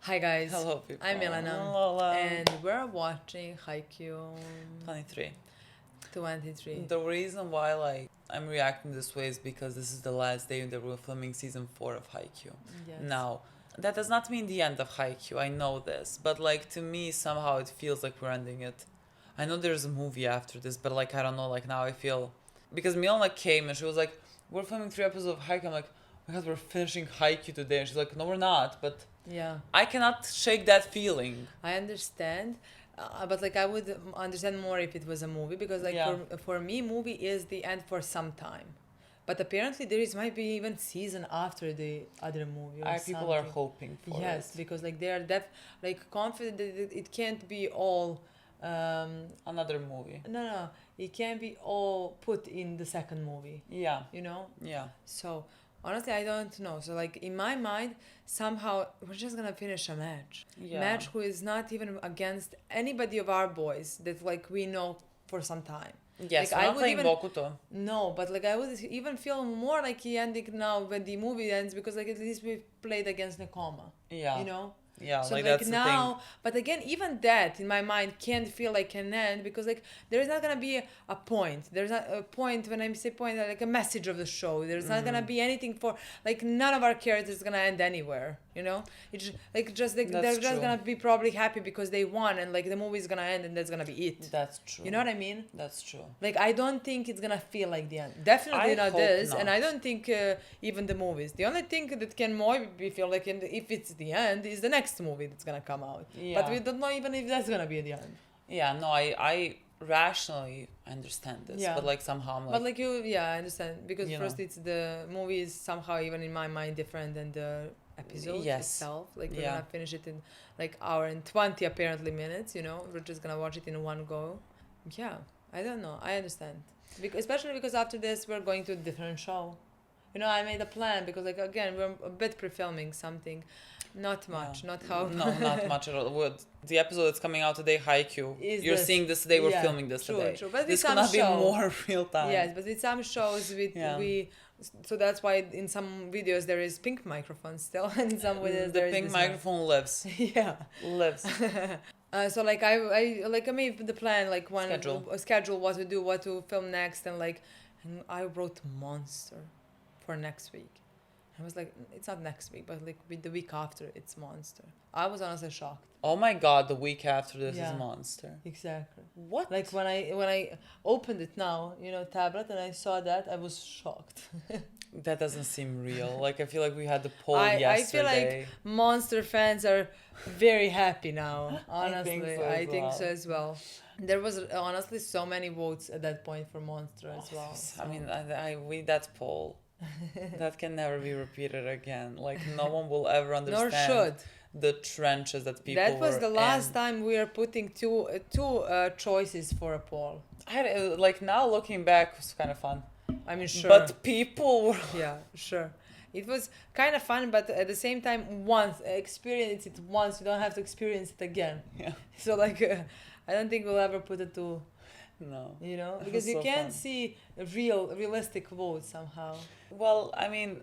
Hi guys. Hello, people. I'm Milena. Lola. And we're watching Haikyuu 23. 23. The reason why I'm reacting this way is because this is the last day that we're filming season 4 of Haikyuu. Yes. Now, that does not mean the end of Haikyuu. I know this, but to me somehow it feels like we're ending it. I know there's a movie after this, but I don't know. Now I feel because Milena came and she was like, "We're filming 3 episodes of Haikyuu." I'm like, "Oh my God, we're finishing Haikyuu today," and she's like, "No, we're not." But Yeah. I cannot shake that feeling. I understand. But I would understand more if it was a movie because Yeah. for me movie is the end for some time. But apparently might be even season after the other movie or People are something. hoping for Yes, it. because they are confident that it can't be all Another movie. no, it can't be all put in the second movie, Yeah. you know? Yeah. So honestly, I don't know. So in my mind, somehow we're just gonna finish a match. Yeah. Match who is not even against anybody of our boys that we know for some time. Yes, we're I not would playing even Bokuto. no, but I would even feel more like he ending now when the movie ends because at least we played against Nekoma. Yeah. You know. Yeah, So that's now, the but again, even that in my mind can't feel like an end because there is not gonna be a point. There's not a point when I say point, like a message of the show. There's not gonna be anything for none of our characters is gonna end anywhere. You know, it's they're just true. gonna be probably happy because they won and the movie is gonna end and that's gonna be it. thing. That's true. You know what I mean? That's true. I don't think it's gonna feel like the end. Definitely I not hope this, not. and I don't think even the movies. The only thing that can maybe feel like if it's the end is the next movie that's gonna come out. Yeah. But we don't know even if that's gonna be the end. Yeah, no, I rationally understand this, Yeah. but somehow I'm But I understand because You first know. it's the movie is somehow even in my mind different than the episode Yes. itself. We're Yeah. gonna finish it in hour and 20 apparently minutes. You know, we're just gonna watch it in one go. Yeah, I don't know. I understand. Especially because after this we're going to a different show. You know, I made a plan because again we're a bit pre-filming something, not much, Yeah. not how. No, not much at all. The episode that's coming out today, Haikyuu. Is You're this- seeing this today. We're yeah, filming this true, today. true. But with This some cannot be show- more real time. Yes, but with some shows Yeah. so that's why in some videos there is pink microphone still, and in some videos The there is pink this microphone lives. one. Yeah. Lives. I made the plan one Schedule. what to do, what to film next, and I wrote monster for next week. I was like, it's not next week, but with the week after, it's monster. I was honestly shocked. Oh my God! The week after this Yeah. is Monster. Exactly. What? When I opened it now, tablet, and I saw that, I was shocked. That doesn't seem real. I feel like we had the poll I yesterday. feel like Monster fans are very happy now. Honestly, I think so as well. There was honestly so many votes at that point for Monster as well. I mean, we that poll that can never be repeated again. No one will ever understand. Nor should. The trenches that people. That was were the last in. time we are putting two choices for a poll. Now looking back was kind of fun. I mean, sure. But people were. Yeah, sure. It was kind of fun, but at the same time, once experience it once, you don't have to experience it again. Yeah. So I don't think we'll ever put it to, No. you know, It because was you so can't fun. see realistic votes somehow. Well, I mean,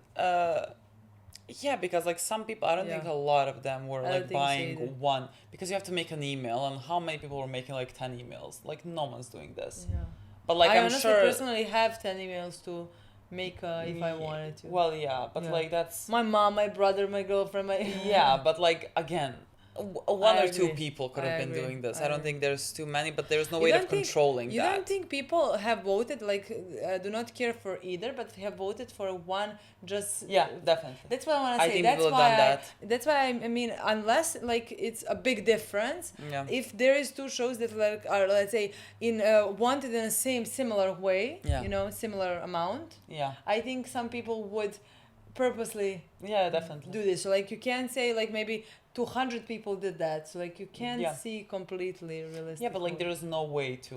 yeah, because some people, I don't think Yeah. a lot of them were I don't think so buying either. one because you have to make an email, and how many people were making 10 emails? No one's doing this. Yeah. But I I'm honestly sure. personally have 10 emails to make if I wanted to. Well, yeah, but Yeah. that's. My mom, my brother, my girlfriend, my Yeah, but again, one I or two agree. people could I have been agree. doing this. I I don't agree. think there's too many, but there's no You way don't of think- controlling You that. don't think people have voted do not care for either, but have voted for one just? Yeah, definitely. That's what I want to I say. think That's people have why done that. That's why I mean, unless it's a big difference. Yeah. If there is two shows that are, let's say, in wanted in the same similar way, Yeah. similar amount, Yeah. I think some people would purposely Yeah, definitely. do this. So you can't say maybe 200 people did that. So you can't Yeah. see completely realistic. Yeah, but there is no way to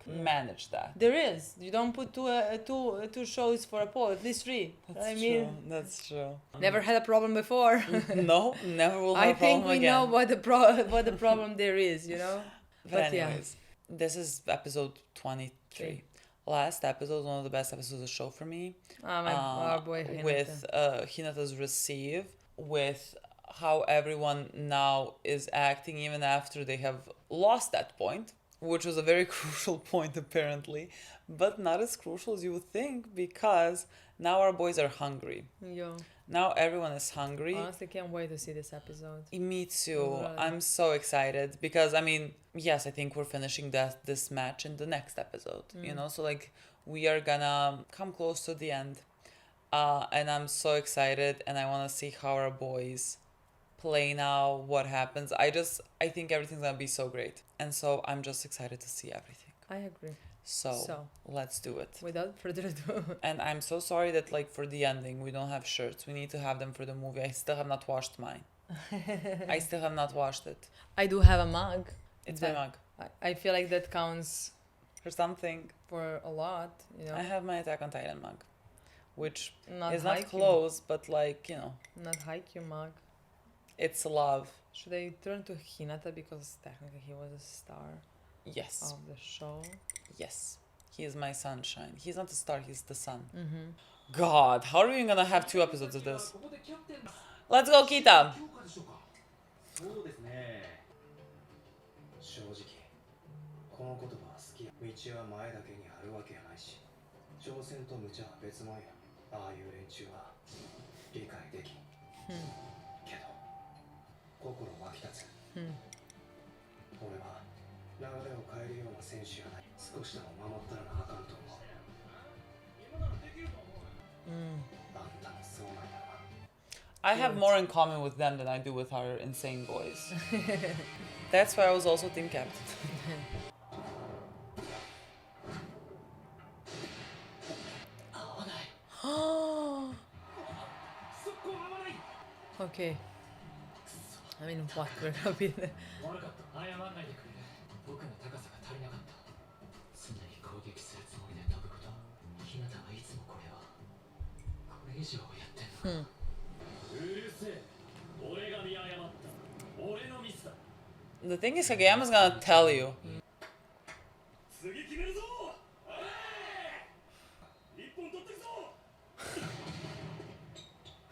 manage that. There is. You don't put two shows for a poll. At least 3. That's I mean, true. That's true. never had a problem before. No, never will have I a problem think we again. know what the problem there is. You know. But yeah. anyways, this is episode 23. Last episode, one of the best episodes of the show for me. Our boy Hinata. With Hinata's receive, with how everyone now is acting even after they have lost that point, which was a very crucial point apparently, but not as crucial as you would think because now our boys are hungry. Yeah. Now everyone is hungry. Honestly, can't wait to see this episode. Me too. Right. I'm so excited because I mean, yes, I think we're finishing this match in the next episode. You know, so like we are gonna come close to the end, and I'm so excited, and I want to see how our boys play now. What happens? I think everything's gonna be so great, and so I'm just excited to see everything. I agree. So let's do it. Without further ado. And I'm so sorry that like for the ending we don't have shirts. We need to have them for the movie. I still have not washed mine. I still have not washed it. I do have a mug. It's my mug. I feel like that counts For something. for a lot, you know. I have my Attack on Titan mug, which Not is not Haikyuu. clothes, but like, you know, Not Haikyuu mug. it's love. Should I turn to Hinata because technically he was a star Yes. of the show? Yes. He is my sunshine. He's not a star, he's the sun. Mm-hmm. God, how are we gonna have 2 episodes of this? Let's go, Kita! そうですね。正直、この言葉は好きや。道は前だけにあるわけやないし、挑戦と無茶は別物や。ああいう連中は理解できん。けど、心湧き立つ。俺は流れを変えるような選手やない。少しでも守ったらなあかんと思う。あんたもそうなんやな。 I have more in common with them than I do with our insane boys. That's why I was also team captain. Okay. I mean, what we're gonna be there. 悪かった。謝んないでくれる。僕の高さが足りなかった。常に攻撃するつもりで飛ぶこと。日向はいつもこれを。これ以上やってんの。うるせえ。俺が見誤った。俺のミスだ。 The thing is, Kageyama's gonna tell you. 次決めるぞ。一本取ってくぞ。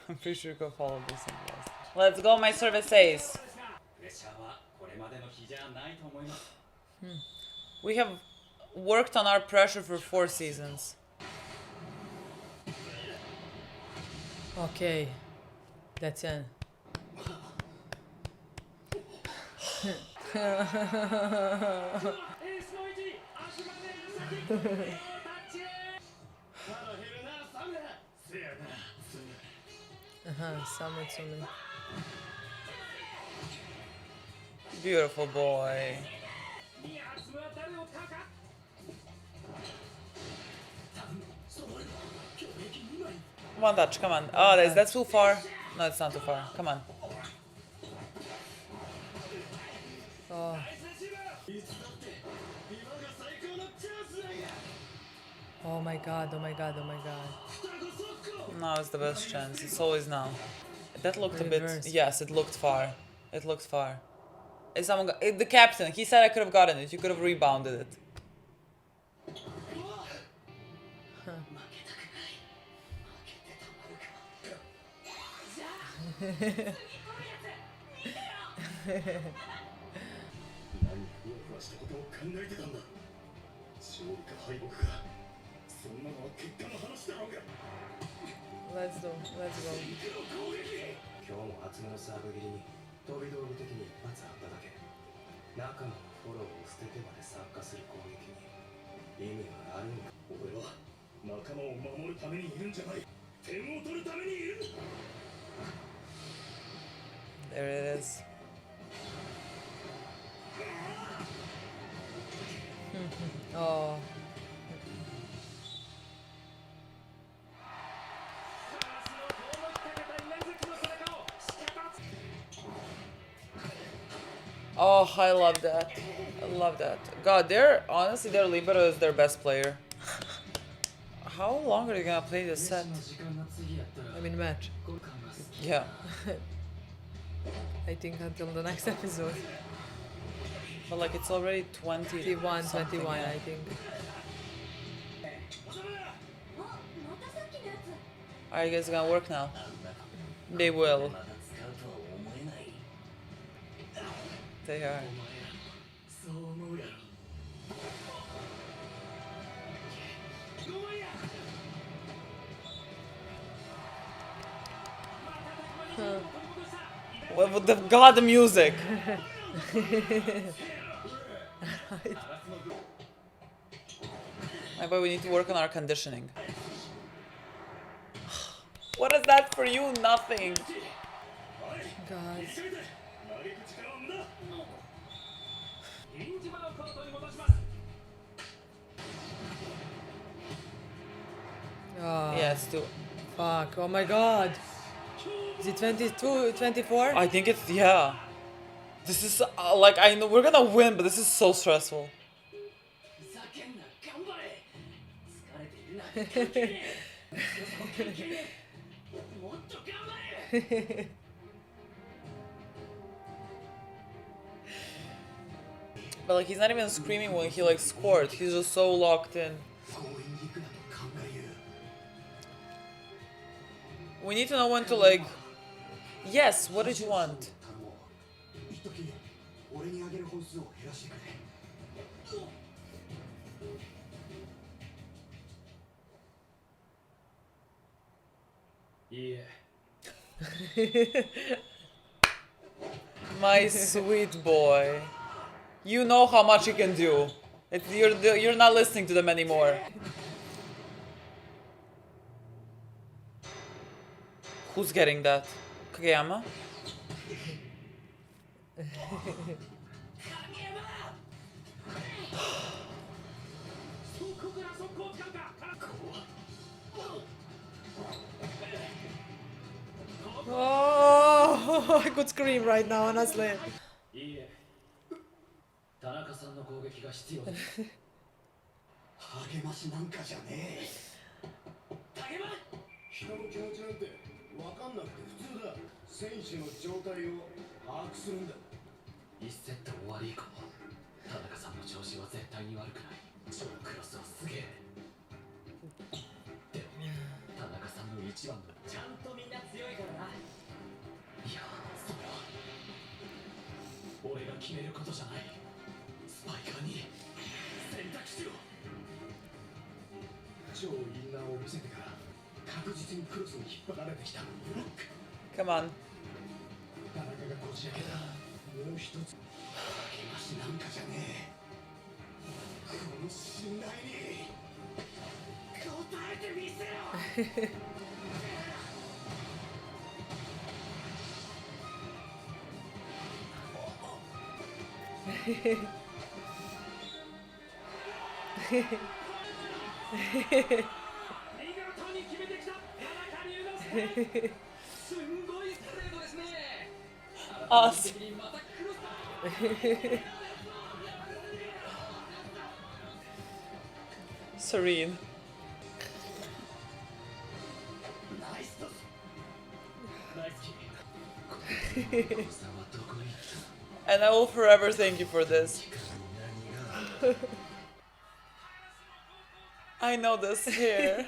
I'm pretty sure you can follow this in class. Let's go, my service says. プレッシャーはこれまでの比じゃないと思います。 We have worked on our pressure for 4 seasons. Okay. That's it. Summit. Beautiful boy. One touch, come on. Oh, that's too far. No, it's not too far. Come on. Oh. Oh my god. Now is the best chance. It's always now. That looked a Reverse. bit... Yes, it looked far. Is someone the captain, he said I could have gotten it. You could have rebounded it. Let's go. 今日も厚めのサーブ切りに飛び道具的に一発あっただけ。仲間のフォローを捨ててまで参加する攻撃に意味があるんか。俺は仲間を守るためにいるんじゃない。点を取るためにいる。 There it is. Oh. Oh, I love that. God, honestly, their libero is their best player. How long are you gonna play this set? I mean, match. Yeah. I think until the next episode. But like, it's already 20. 21, I think. Are you guys gonna work now? They will. They are. そう思うやろごめんや What with the god music? My boy, we need to work on our conditioning. What is that for you? Nothing. God. Oh, Yeah, it's too. fuck. Oh my god. Is it 22, 24? I think it's yeah. This is like I know we're gonna win, but this is so stressful. ふざけんな頑張れ疲れているなんて関係ねえ関係ねえもっと頑張れ But like he's not even screaming when he like scored. He's just so locked in. 公園に行くなと考える We need to know when to like. Yes, what did you want? 頼もう一時俺にあげる本数を減らしてくれいいえ My sweet boy. You know how much you can do. You're not listening to them anymore. Who's getting that? Kageyama? そこから速攻使うか Oh, I could scream right now, honestly. いいえ田中さんの攻撃が必要です励ましなんかじゃねえ励ま人の気持ちなんて分かんなくて普通だ選手の状態を把握するんだ1セット終わり以降田中さんの調子は絶対に悪くない超クロスはすげえでも田中さんの一番のちゃんとみんな強いからないやそれは俺が決めることじゃないスパイカーに選択しろ超インナーを見せてから確実にクロスに引っ張られてきたブロック Come on. 田中がこじ開けたもう一つ励ましなんかじゃねえこの信頼に応えてみせろ 見事に決めてきた田中龍之介すんごいストレートですね Us. 的にまたクロス Serene. ナイストスナイスキーこの差はどこに行った And I will forever thank you for this. 何が I know this here.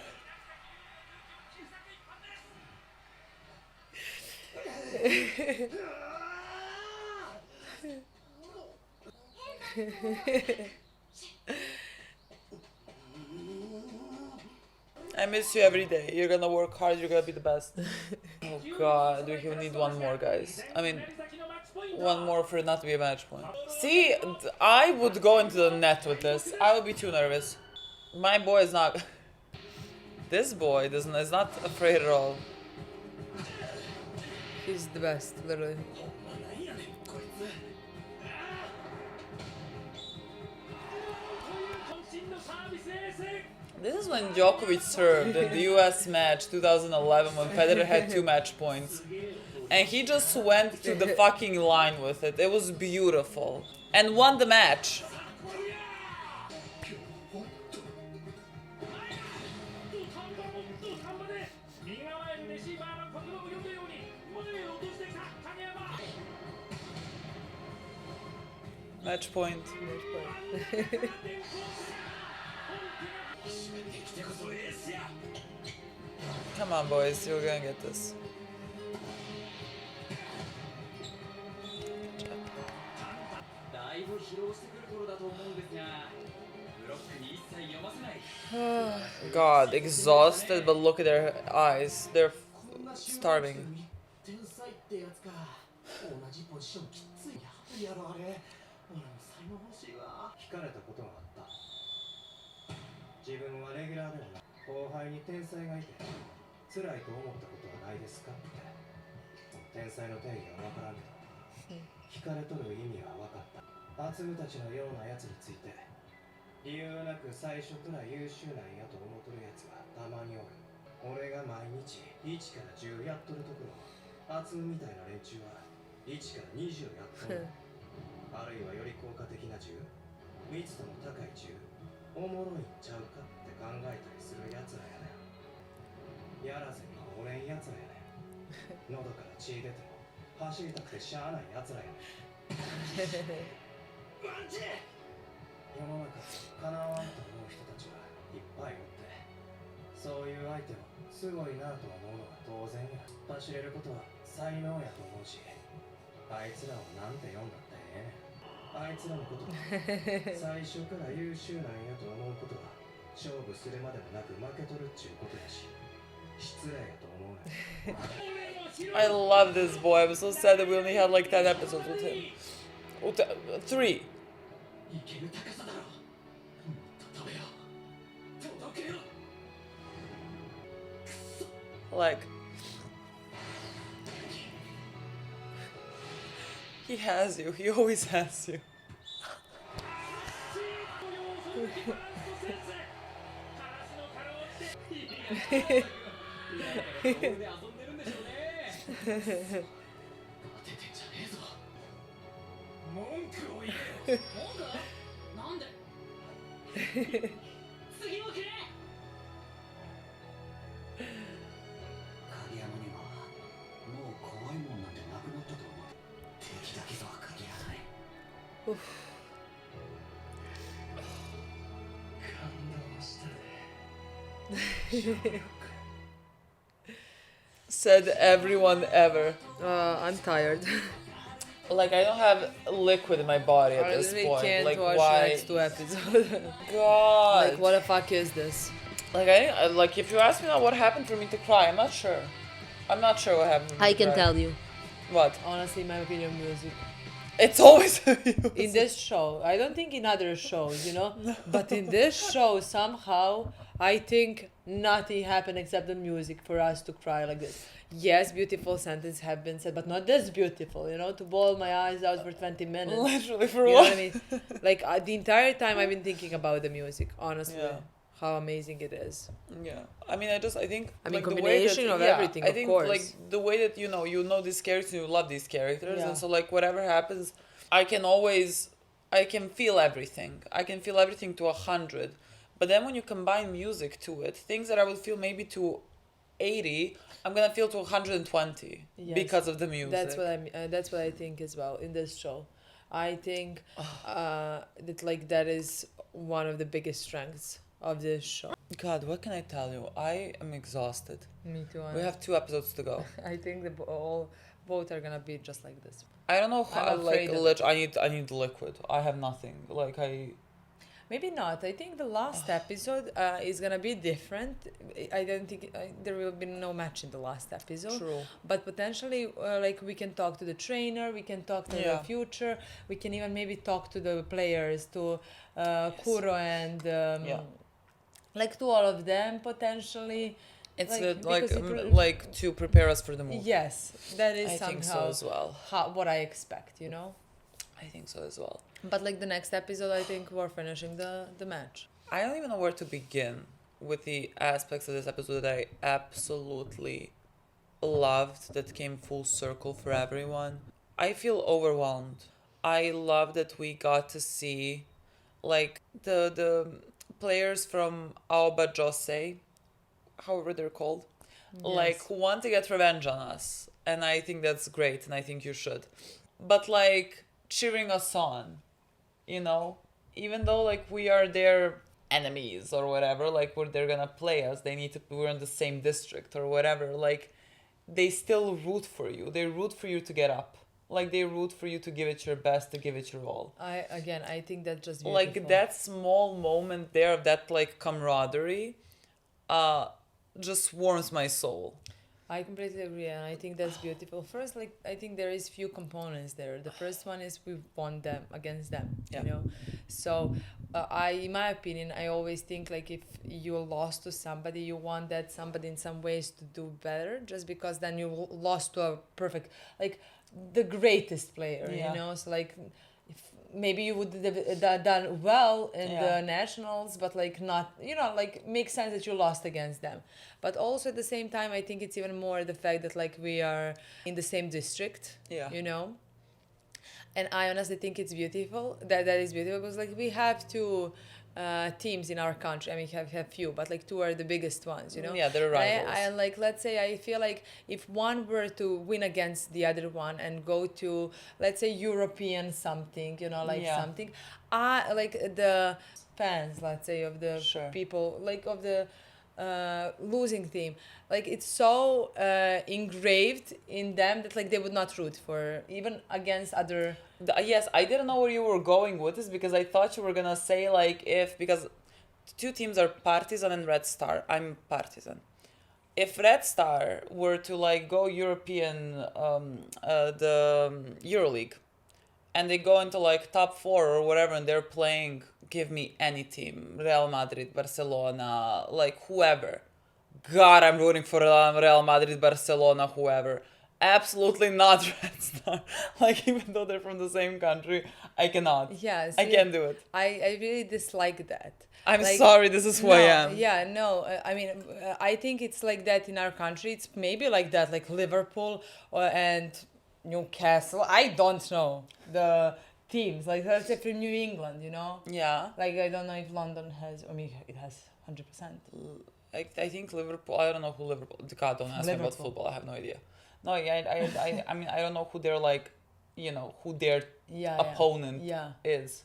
I miss you every day. You're gonna work hard, you're gonna be the best. Oh god, we need one more, guys. I mean, one more for it not to be a match point. See, I would go into the net with this. I would be too nervous. My boy is not... This boy is not afraid at all. He's the best, literally. This is when Djokovic served in the US match 2011 when Federer had 2 match points. And he just went to the fucking line with it. It was beautiful. And won the match. Match point. Come on, boys, you're gonna get this. 疲労してくる頃だと思うんですが、ブロックに一切読ませない。 God, exhausted, but look at their eyes. They're こんな週末 starving. 天才ってやつか。同じポジションきついやろあれ。俺も才能欲しいわ。聞かれたことがあった。自分はレギュラーでもない後輩に天才がいて辛いと思ったことはないですかって。天才の定義は分からんけど聞かれとる意味は分かった。アツムたちのようなやつについて理由なく最初から優秀なんやと思っとるやつがたまにおる。俺が毎日1から10やっとるところアツムみたいな連中は1から20やっとる。あるいはより効果的な10、密度の高い10、おもろいんちゃうかって考えたりするやつらやねん。やらずにおれんやつらやねん。喉から血出ても走りたくてしゃあないやつらやねん。バンジー世の中かなわんと思う人たちはいっぱいおって、そういう相手をすごいなと思うのが当然や。走れることは才能やと思うし、あいつらをなんて読んだってええねん。あいつらのことは最初から優秀なんやと思うことは勝負するまでもなく負けとるっちゅうことやし、失礼やと思うねん。 I love this boy. I'm so sad that we only had like 10 episodes with him. 3. いける高さだろ。もっと飛べよ。届けよ。 Like, he has you. He always has you. 遊んでるんでしょうね。当ててんじゃねえぞ。文句を言えよ。文句？なんで？次もくれ。影山にはもう怖いもんなんてなくなったと思う。敵だけとは限らない。感動したね。Said everyone ever. I'm tired. Like, I don't have liquid in my body at I this really point. can't Like, watch why? next 2 episodes. God. Like, what the fuck is this? Like, like, if you ask me now what happened for me to cry, I'm not sure. I'm not sure what happened for me I to can cry. tell you. What? Honestly, in my opinion, music. It's always In this show, I don't think in other shows, you know, but in this show, somehow, I think nothing happened except the music for us to cry like this. Yes, beautiful sentences have been said, but not this beautiful, you know, to bawl my eyes out for 20 minutes. Literally for You know what? what I mean? Like, the entire time I've been thinking about the music, honestly. Yeah. How amazing it is. Yeah, I mean, I think I mean, like, the way that, combination of everything, I of think course. like the way that you know these characters, you love these characters, Yeah. and so like whatever happens, I can feel everything. I can feel everything to 100, but then when you combine music to it, things that I would feel maybe to 80, I'm gonna feel to 120 Yes. because of the music. That's what I think as well in this show. I think that like that is one of the biggest strengths of this show. God, what can I tell you? I am exhausted. Me too. We have 2 episodes to go. I think both are gonna be just like this. I don't know how. I'm Like, afraid I need liquid. I have nothing. Like Maybe not. I think the last episode is gonna be different. I don't think there will be no match in the last episode. True. But potentially, like we can talk to the trainer, we can talk to the future, we can even maybe talk to the players, to Kuro and like to all of them potentially. It's because like to prepare us for the movie. Yes, that is I somehow think so as well. what I expect, you know. I think so as well. But like the next episode, I think we're finishing the match. I don't even know where to begin with the aspects of this episode that I absolutely loved, that came full circle for everyone. I feel overwhelmed. I love that we got to see like the players from Aoba Josei, however they're called, like who want to get revenge on us. And I think that's great, and I think you should. But like cheering us on, you know, even though like we are their enemies or whatever, like they're gonna play us, we're in the same district or whatever, like they still root for you. They root for you to get up. Like they root for you to give it your best, to give it your all. I think that's just beautiful. Like that small moment there of that like camaraderie just warms my soul. I completely agree, and I think that's beautiful. First, like I think there is few components there. The first one is we won them against them, Yeah. you know. So, in my opinion, I always think like if you lost to somebody, you want that somebody in some ways to do better, just because then you lost to a perfect, like the greatest player, Yeah. you know. So like, if maybe you would have done well in Yeah. the nationals, but like not, you know, like makes sense that you lost against them. But also at the same time, I think it's even more the fact that like we are in the same district, Yeah. you know. And I honestly think it's beautiful. That is beautiful because like we have two teams in our country. I mean, have few, but like two are the biggest ones, you know. Yeah, they're And rivals. I like, let's say I feel like if one were to win against the other one and go to, let's say, European something, you know, like Yeah. something, I like the fans, let's say, of the Sure. people, like of the losing team, like it's so engraved in them that like they would not root for even against other. Yes, I didn't know where you were going with this because I thought you were gonna say like if, because two teams are Partizan and Red Star. I'm Partizan. If Red Star were to like go European, the EuroLeague, and they go into like top 4 or whatever, and they're playing, give me any team, Real Madrid, Barcelona, like whoever. God, I'm rooting for Real Madrid, Barcelona, whoever. Absolutely not Red Star. Like even though they're from the same country, I cannot. Yeah, I see, can't do it. I really dislike that. I'm Like, sorry, this is who I no, am. Yeah, no. I mean, I think it's like that in our country. It's maybe like that, like Liverpool and Newcastle. I don't know the teams. Like let's say from New England, you know. Yeah. Like I don't know if London has. I mean, it has 100%. I think Liverpool. I don't know who Liverpool. God, don't ask me about Liverpool. football. I have no idea. No, yeah, I mean, I don't know who they're like, you know, who their Yeah. opponent Yeah. is.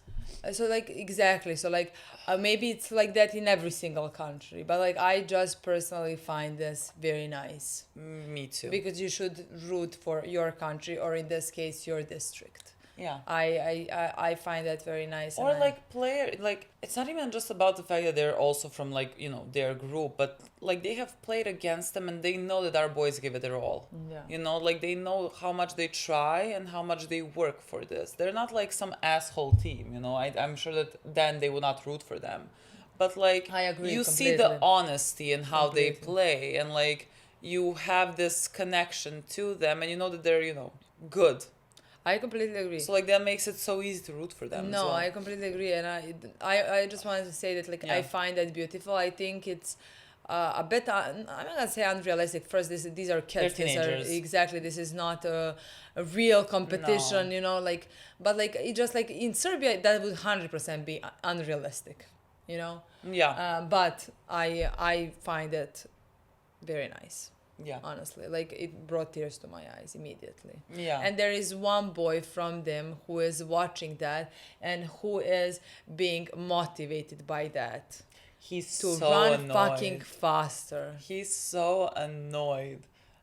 So like exactly. So like maybe it's like that in every single country, but like I just personally find this very nice Me too. because you should root for your country or in this case your district. Yeah. I find that very nice. Or and like player, like it's not even just about the fact that they're also from like, you know, their group, but like they have played against them and they know that our boys give it their all. Yeah. You know, like they know how much they try and how much they work for this. They're not like some asshole team, you know. I'm sure that then they would not root for them. But like I agree you see the completely. honesty in how they Completely. play, and like you have this connection to them and you know that they're, you know, good. I completely agree. So like that makes it so easy to root for them. as No, well. I completely agree, and I just wanted to say that like Yeah. I find that beautiful. I think it's a bit. I'm not gonna say unrealistic. First, these are kids. They're teenagers. Exactly. This is not a real competition. No. You know, like but like it just like in Serbia that would 100% be unrealistic. You know. Yeah. But I find it very nice. Yeah. Honestly, like it brought tears to my eyes immediately. Yeah. And there is one boy from them who is watching that and who is being motivated by that He's to so run annoyed. fucking faster. He's so annoyed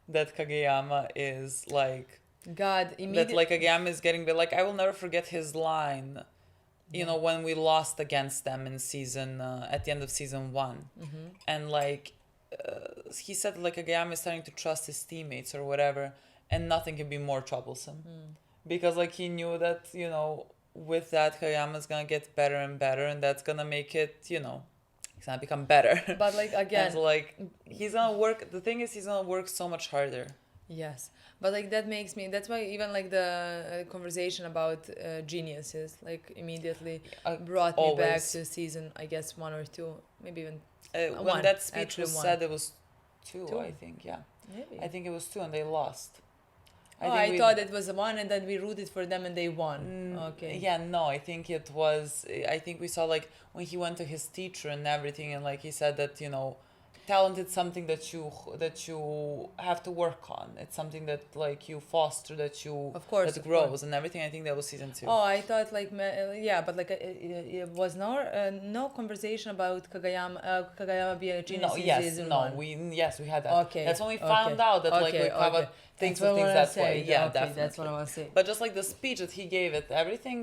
that Kageyama is like God, that. immediately. Like Kageyama is getting bit. Like I will never forget his line. You know, when we lost against them in season at the end of season 1, and like he said like Kageyama is starting to trust his teammates or whatever, and nothing can be more troublesome because like he knew that, you know, with that Kageyama is gonna get better and better, and that's gonna make it, you know, he's gonna become better. But like again, And like he's gonna work. The thing is, he's gonna work so much harder. yes, but like that makes me. That's why even like the conversation about geniuses like immediately brought me back Always. to season, I guess 1 or 2, maybe even When one, that speech actually was one. said, it was two, Two? I think. Yeah, maybe. I think it was 2, and they lost. I thought it was 1 and then we rooted for them and they won. Okay. Yeah, no, I think it was. I think we saw like when he went to his teacher and everything, and like he said that, you know, talent is something that you have to work on. It's something that like you foster, Of course, that of grows course. and everything. I think that was season 2. Oh, I thought like yeah, but like it was no conversation about Kagayama being a genius No, in yes, season no, one. we had that. Okay. That's when we okay, found out that like okay, Oikawa okay. thinks That's of what things I wanna that way. say. Yeah, okay, definitely. That's what I want to say. But just like the speech that he gave it, everything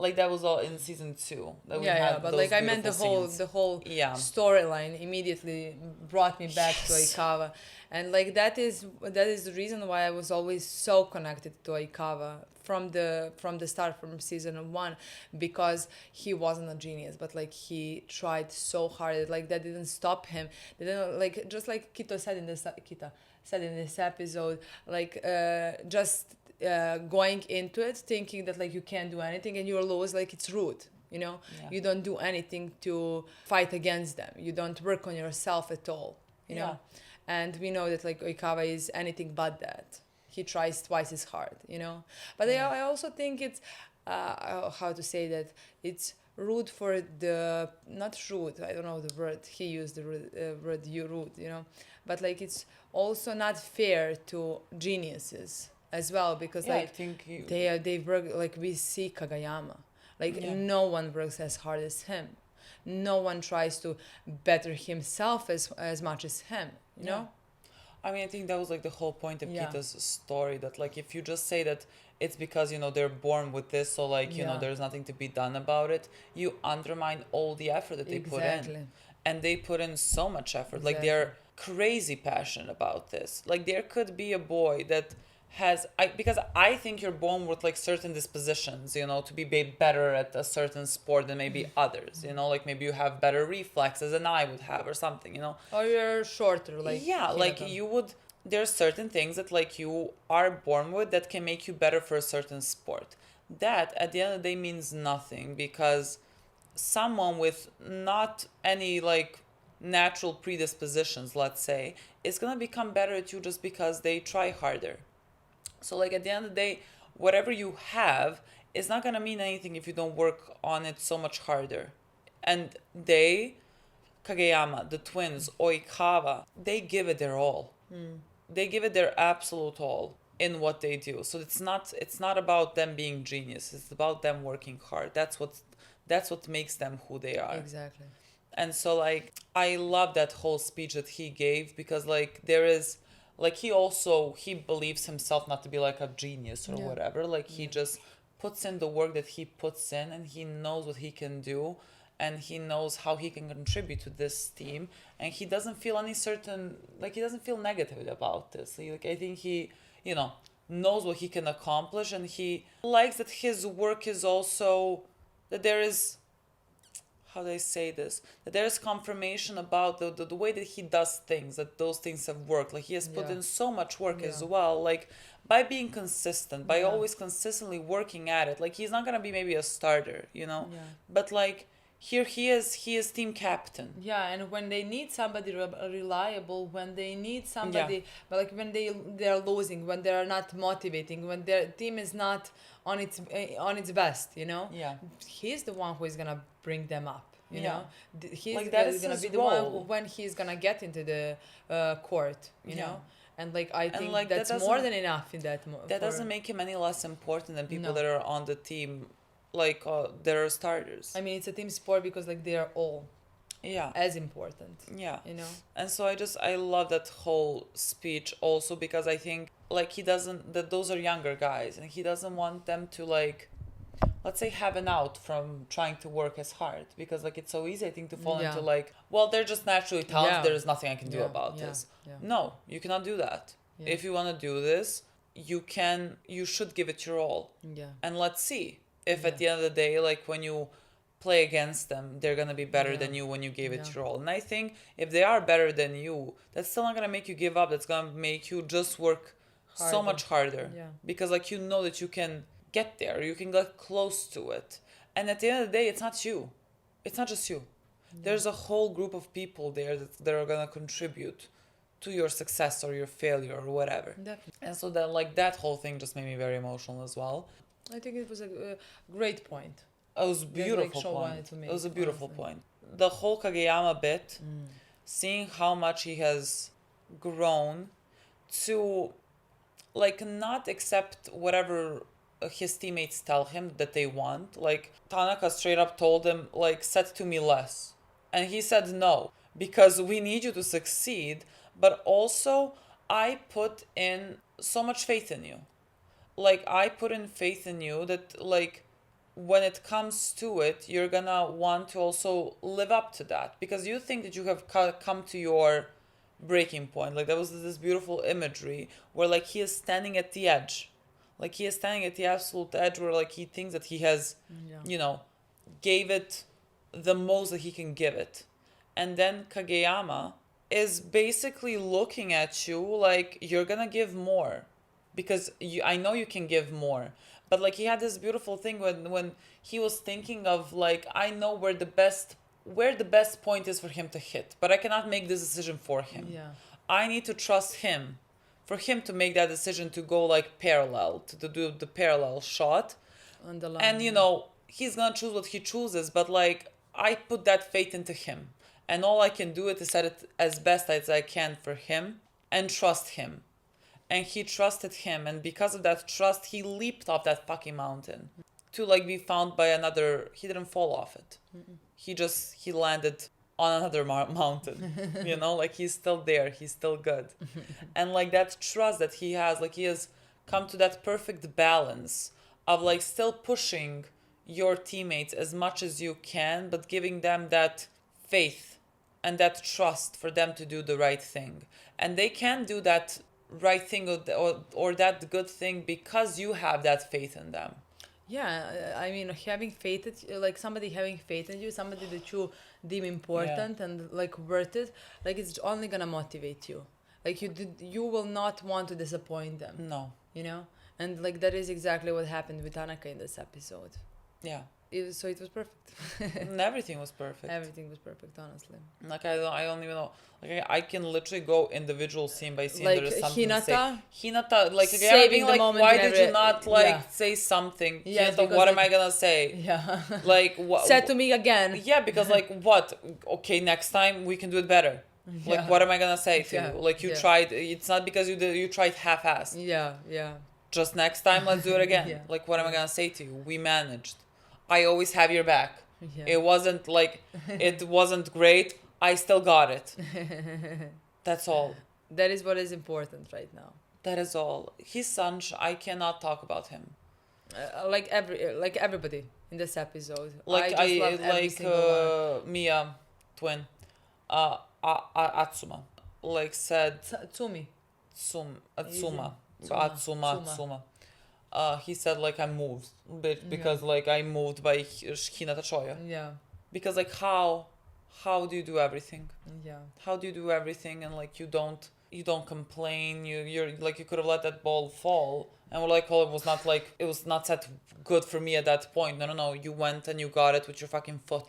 like that was all in season 2. That we had But those like I meant the beautiful whole scenes. Yeah. storyline immediately brought me back to Yes. Oikawa, and like that is the reason why I was always so connected to Oikawa from the start, from season 1, because he wasn't a genius, but like he tried so hard, like that didn't stop him. They didn't, like, just like Kita said in this episode, like just going into it thinking that like you can't do anything and you'll lose, like it's rude, you know. Yeah. You don't do anything to fight against them, you don't work on yourself at all, you know. And we know that like Oikawa is anything but that. He tries twice as hard, you know. But I also think it's how to say that, it's rude for the, not rude, I don't know the word, he used the word rude, you know, but like it's also not fair to geniuses as well, because Yeah, I like think they work, like we see Kagayama, like no one works as hard as him, no one tries to better himself as much as him, you know. I mean, I think that was like the whole point of Yeah. Kita's story, that like if you just say that it's because, you know, they're born with this, so like, you know, Yeah. there's nothing to be done about it, you undermine all the effort that they put in. Exactly. And they put in so much effort. Like Exactly. they're crazy passionate about this. Like there could be a boy that has, because I think you're born with like certain dispositions, you know, to be better at a certain sport than maybe others, you know, like maybe you have better reflexes than I would have or something, you know. Or you're shorter, like Yeah, like Hinata. you would, there's certain things that like you are born with that can make you better for a certain sport. That at the end of the day means nothing, because someone with not any like natural predispositions, let's say, is gonna become better at you just because they try harder. So like at the end of the day, whatever you have is not gonna mean anything if you don't work on it so much harder. And they, Kageyama, the twins, Oikawa, they give it their all. They give it their absolute all in what they do. So it's not about them being genius. It's about them working hard. That's what makes them who they are. Exactly. And so like I love that whole speech that he gave, because like there is like he believes himself not to be like a genius or whatever. Like he just puts in the work that he puts in, and he knows what he can do, and he knows how he can contribute to this team, and he doesn't feel any certain, like he doesn't feel negative about this. Like I think he, you know, knows what he can accomplish, and he likes that his work is also, that there is, how do I say this, that there is confirmation about the way that he does things, that those things have worked. Like he has put in so much work as well, like by being consistent, by always consistently working at it. Like he's not gonna be maybe a starter, you know, but like here he is team captain. Yeah, and when they need somebody reliable, when they need somebody, but like when they're losing, when they're not motivating, when their team is not on its best, you know. Yeah. He's the one who is gonna bring them up. You know, he's Like, that is gonna his be the role. one when he's gonna get into the court. You know. And like I think like, that's that more doesn't- than enough in that. That doesn't make him any less important than people No. that are on the team, like that are starters. I mean, it's a team sport because like they are all as important. Yeah. You know. And so I love that whole speech also, because I think like he doesn't, that those are younger guys, and he doesn't want them to like, let's say, have an out from trying to work as hard, because like it's so easy I think to fall into like, well, they're just naturally talented, Yeah. there's nothing I can do about this. No, you cannot do that. If you want to do this, you should give it your all. And let's see if at the end of the day, like when you play against them, they're gonna be better than you when you gave it your all. And I think if they are better than you, that's still not gonna make you give up. That's gonna make you just work so much harder. Because like you know that you can get there, you can get close to it. And at the end of the day, it's not you. It's not just you. There's a whole group of people there that are gonna contribute to your success or your failure or whatever. Definitely. And so that like that whole thing just made me very emotional as well. I think it was a great point. It was a beautiful Shaw wanted point. to make, It was a beautiful honestly. point. The whole Kageyama bit seeing how much he has grown to like not accept whatever his teammates tell him that they want. Like Tanaka straight up told him like, set to me less, and he said no, because we need you to succeed, but also I put in so much faith in you. Like I put in faith in you that like when it comes to it, you're gonna want to also live up to that, because you think that you have come to your breaking point. Like there was this beautiful imagery where like he is standing at the edge, like he is standing at the absolute edge where like he thinks that he has you know, gave it the most that he can give it, and then Kageyama is basically looking at you like you're gonna give more, because I know you can give more. But like he had this beautiful thing when he was thinking of like, I know where the best point is for him to hit, but I cannot make this decision for him. Yeah. I need to trust him for him to make that decision to go like parallel, to do the parallel shot. On the line. And you know, he's gonna choose what he chooses, but like I put that faith into him, and all I can do is to set it as best as I can for him and trust him. And he trusted him, and because of that trust, he leaped off that fucking mountain to like be found by another. He didn't fall off it. He landed on another mountain. You know, like he's still there. He's still good. And like that trust that he has, like he has come to that perfect balance of like still pushing your teammates as much as you can, but giving them that faith and that trust for them to do the right thing. And they can do that right thing or that good thing because you have that faith in them. Yeah, I mean, having faith, like somebody having faith in you, somebody that you deem important and like worth it, like it's only gonna motivate you. Like you will not want to disappoint them. No. You know, and like that is exactly what happened with Tanaka in this episode. Yeah. So it was perfect. And everything was perfect. Everything was perfect, honestly. Like I don't even know. Like I can literally go individual scene by scene. Like there is something to say. Hinata, like saving being the like, moment why in did every- you not like yeah. say something? Yes, Hinata, because what it- am I gonna say? Yeah. Like what? Said to me again. Yeah, because like what? Okay, next time we can do it better. Yeah. Like what am I gonna say to Yeah. you? Like you Yeah. tried. It's not because you tried half-assed. Yeah, yeah. Just next time, let's do it again. Yeah. Like what am I gonna say to you? We managed. I always have your back. Yeah. It wasn't like it wasn't great. I still got it. That's all. That is what is important right now. That is all. His son, I cannot talk about him. Like everybody in this episode. Like just love every single one. Mia, twin, Atsuma, like said Tsumi. Atsuma, Tsuma. Atsuma. He said like I moved because like I moved by Hinata Choya. Yeah. Because like how do you do everything? Yeah. How do you do everything and like you don't complain? You're like you could have let that ball fall and we're like, oh, it was not set good for me at that point. No, you went and you got it with your fucking foot.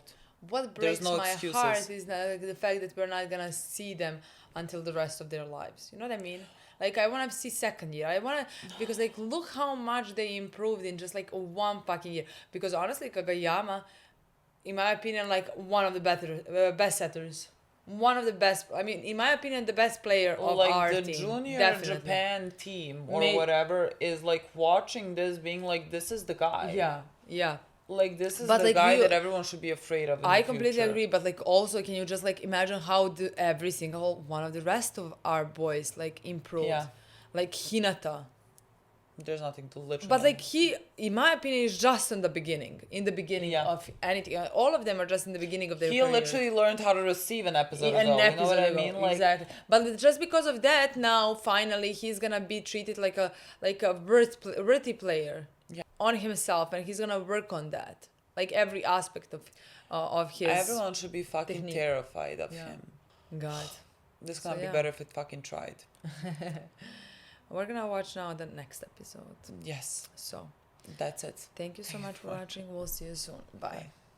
What There's breaks no my excuses. heart is the fact that we're not gonna see them until the rest of their lives. You know what I mean? Like I want to see second year. I want to because like look how much they improved in just like one fucking year. Because honestly, Kageyama, in my opinion, like one of the best setters. One of the best. I mean, in my opinion, the best player of like our the team. junior Definitely. Japan team or May- whatever is like watching this being like this is the guy. Yeah. Like this is But, the like, guy you- that everyone should be afraid of. In I the completely future. agree, but like also, can you just like imagine how every single one of the rest of our boys like improved? Yeah. Like Hinata. There's nothing to literally. But like he, in my opinion, is just in the beginning. Yeah. Of anything. All of them are just in the beginning of their he career. literally learned how to receive an episode ago. An You know episode what I ago, mean? Like, exactly. But just because of that, now finally he's gonna be treated like a worthy player on himself, and he's gonna work on that. Like every aspect of his. everyone should be fucking technique. terrified of Yeah. him. God. This So, gonna be yeah. better if it fucking tried. We're gonna watch now the next episode. Yes, So that's it. thank you so Thank you much for for watching. We'll see you soon. Bye. Bye.